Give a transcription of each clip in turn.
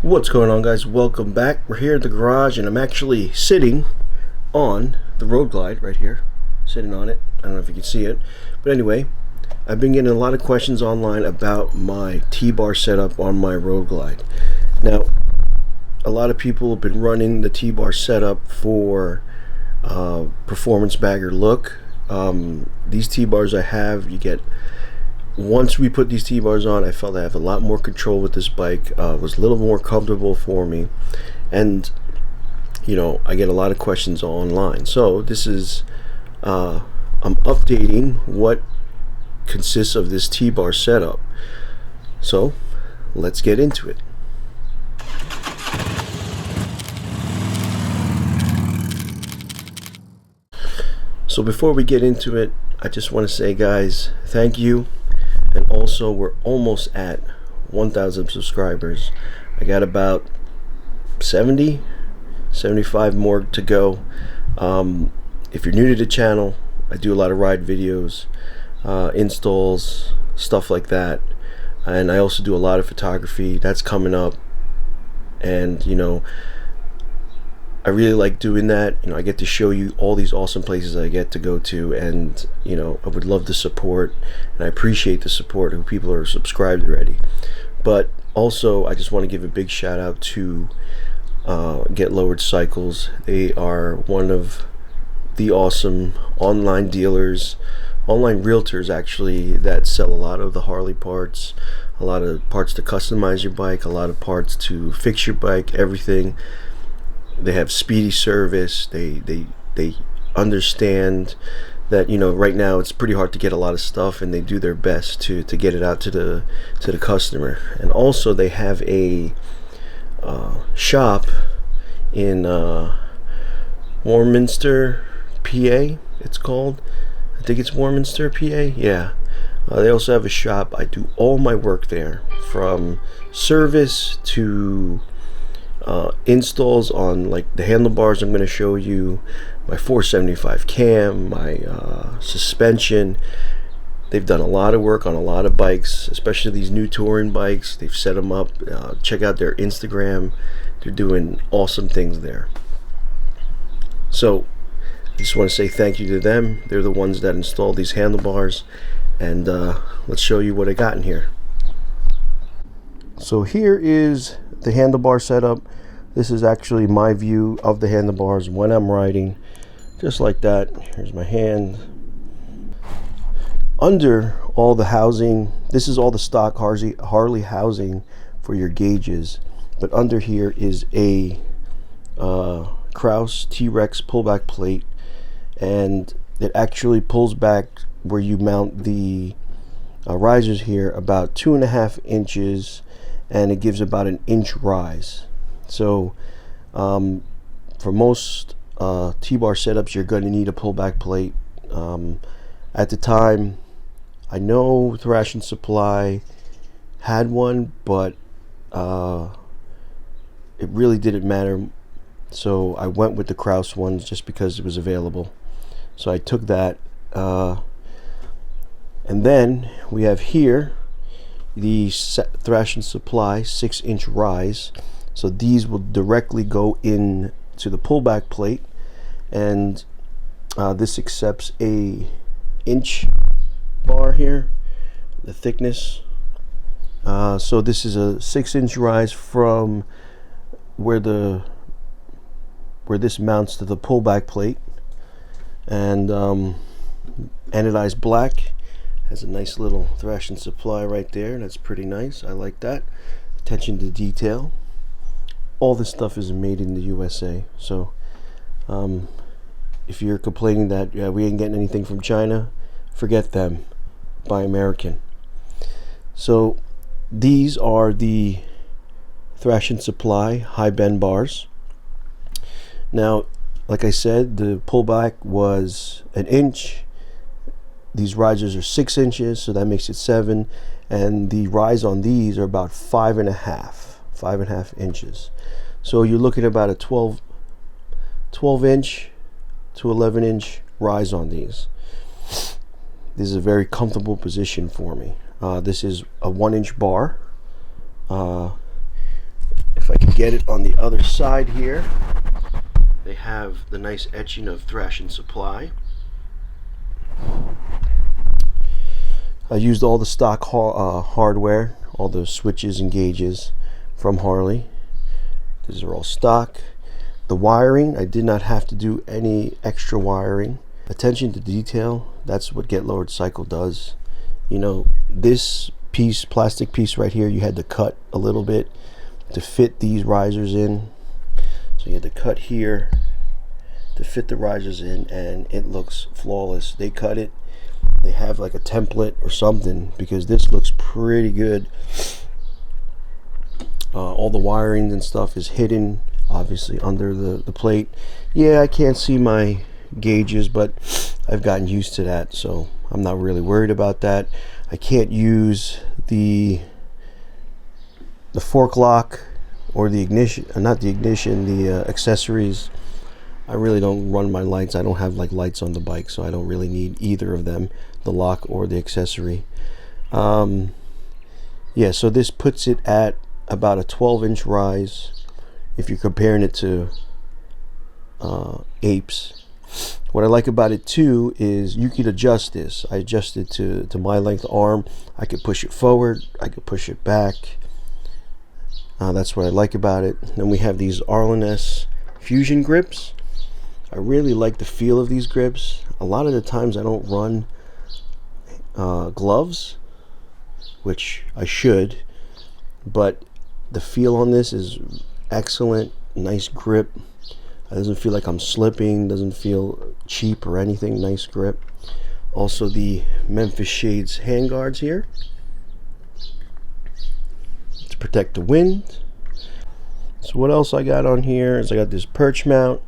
What's going on, guys? Welcome back. We're here at the garage and I'm actually sitting on the Road Glide right here, sitting on it. I don't know if you can see it, but anyway, I've been getting a lot of questions online about my T-bar setup on my Road Glide. Now, a lot of people have been running the T-bar setup for performance bagger look. These T-bars I have, you get. Once we put these T-bars on, I felt I have a lot more control with this bike. It was a little more comfortable for me, and I get a lot of questions online. So this is I'm updating what consists of this T-bar setup. So let's get into it. So before we get into it, I just want to say, guys, thank you. And also, we're almost at 1,000 subscribers. I got about 75 more to go. If you're new to the channel, I do a lot of ride videos, installs, stuff like that. And I also do a lot of photography. That's coming up. And, I really like doing that. I get to show you all these awesome places I get to go to, and I would love the support, and I appreciate the support of people who are subscribed already. But also, I just want to give a big shout out to Get Lowered Cycles. They are one of the awesome online dealers, online realtors actually, that sell a lot of the Harley parts, a lot of parts to customize your bike, a lot of parts to fix your bike, everything. They have speedy service. They understand that right now it's pretty hard to get a lot of stuff, and they do their best to get it out to the customer. And also they have a shop in Warminster, PA. It's called. I think it's Warminster, PA. Yeah. They also have a shop. I do all my work there, from service to installs on like the handlebars I'm going to show you, my 475 cam, my suspension. They've done a lot of work on a lot of bikes, especially these new touring bikes. They've set them up. Check out their Instagram. They're doing awesome things there. So I just want to say thank you to them. They're the ones that installed these handlebars, and let's show you what I got in here. So here is the handlebar setup. This is actually my view of the handlebars when I'm riding, just like that. Here's my hand. Under all the housing, this is all the stock Harley housing for your gauges, but under here is a Kraus T-Rex pullback plate, and it actually pulls back where you mount the risers here about 2.5 inches, and it gives about an inch rise. So for most T-bar setups, you're going to need a pullback plate. At the time, I know Thrash and Supply had one, but it really didn't matter. So I went with the Kraus ones just because it was available. So I took that. And then we have here the Thrash and Supply 6-inch rise. So these will directly go in to the pullback plate, and this accepts a inch bar here, the thickness. So this is a 6-inch rise from where this mounts to the pullback plate, and anodized black. Has a nice little Thrash and Supply right there. That's pretty nice. I like that. Attention to detail. All this stuff is made in the USA. So if you're complaining that we ain't getting anything from China, forget them. Buy American. So these are the Thrash and Supply high bend bars. Now, like I said, the pullback was an inch. These risers are 6 inches, so that makes it 7, and the rise on these are about 5.5 inches. So you're looking at about a 12 inch to 11 inch rise on these. This is a very comfortable position for me. This is a 1-inch bar. If if I can get it on the other side here, they have the nice etching of Thrash and Supply. I used all the stock hardware, all the switches and gauges from Harley. These are all stock. The wiring, I did not have to do any extra wiring. Attention to detail, that's what Get Lowered Cycle does. You know, this piece, plastic piece right here, you had to cut a little bit to fit these risers in. So you had to cut here to fit the risers in, and it looks flawless. They cut it, they have like a template or something, because this looks pretty good. All the wiring and stuff is hidden obviously under the plate. Yeah, I can't see my gauges, but I've gotten used to that, so I'm not really worried about that. I can't use the fork lock or the ignition, not the ignition, the accessories. I really don't run my lights. I don't have like lights on the bike, so I don't really need either of them, the lock or the accessory. Yeah, so this puts it at about a 12-inch rise if you're comparing it to Apes. What I like about it too is you could adjust this. I adjust it to my length arm. I could push it forward, I could push it back. That's what I like about it. Then we have these Arlen-S Fusion grips. I really like the feel of these grips. A lot of the times I don't run gloves, which I should, but the feel on this is excellent. Nice grip. It doesn't feel like I'm slipping, doesn't feel cheap or anything. Nice grip. Also the Memphis Shades handguards here to protect the wind. So what else I got on here is I got this perch mount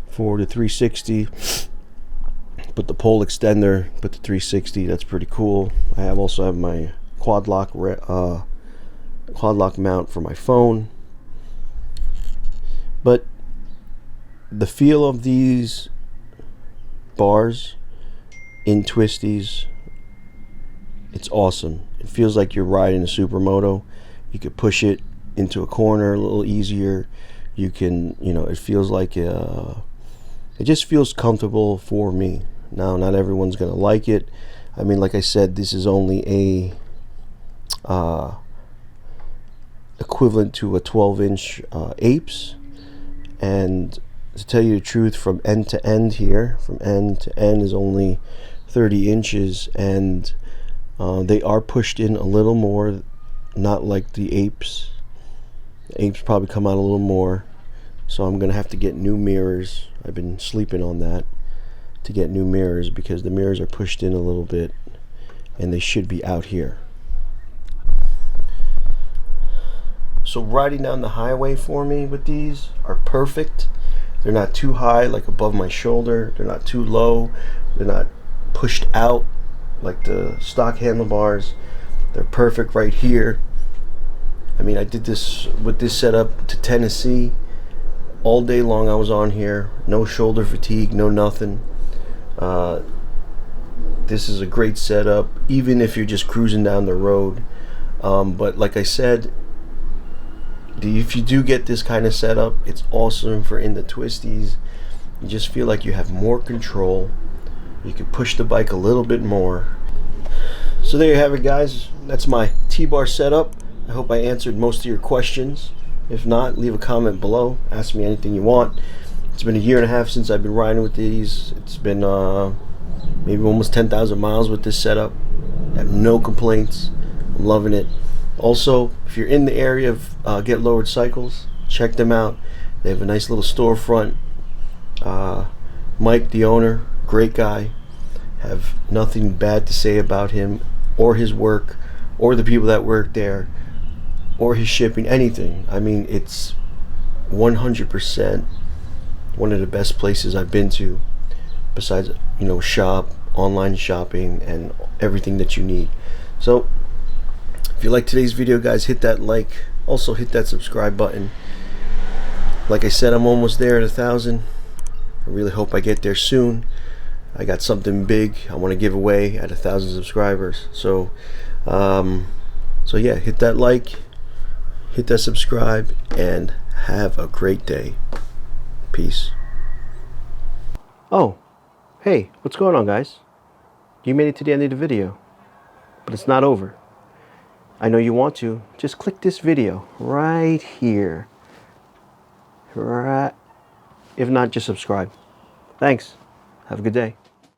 for the 360. Put the pole extender, put the 360. That's pretty cool. I also have my quad lock mount for my phone. But the feel of these bars in twisties, it's awesome. It feels like you're riding a supermoto. You could push it into a corner a little easier. You can, you know, it feels like it just feels comfortable for me. Now, not everyone's gonna like it. I mean, like I said, this is only a equivalent to a 12-inch Apes, and to tell you the truth, from end to end here, from end to end is only 30 inches, and they are pushed in a little more, not like the Apes. The Apes probably come out a little more, so I'm gonna have to get new mirrors. I've been sleeping on that to get new mirrors, because the mirrors are pushed in a little bit and they should be out here. So riding down the highway for me with these are perfect. They're not too high, like above my shoulder. They're not too low. They're not pushed out like the stock handlebars. They're perfect right here. I mean, I did this with this setup to Tennessee. All day long I was on here. No shoulder fatigue, no nothing. This is a great setup, even if you're just cruising down the road. But like I said, if you do get this kind of setup, it's awesome for in the twisties. You just feel like you have more control. You can push the bike a little bit more. So there you have it, guys. That's my T-bar setup. I hope I answered most of your questions. If not, leave a comment below. Ask me anything you want. It's been a year and a half since I've been riding with these. It's been maybe almost 10,000 miles with this setup. I have no complaints. I'm loving it. Also, if you're in the area of Get Lowered Cycles, check them out. They have a nice little storefront. Mike, the owner, great guy. Have nothing bad to say about him or his work or the people that work there or his shipping, anything. I mean, it's 100% one of the best places I've been to, besides, you know, shop, online shopping, and everything that you need. So if you like today's video, guys, hit that like. Also hit that subscribe button. Like I said, I'm almost there at 1,000. I really hope I get there soon. I got something big I want to give away at 1,000 subscribers. So yeah, hit that like, hit that subscribe, and have a great day. Peace. Oh, hey, what's going on, guys? You made it to the end of the video, but it's not over. I know you want to. Just click this video right here. Right. If not, just subscribe. Thanks. Have a good day.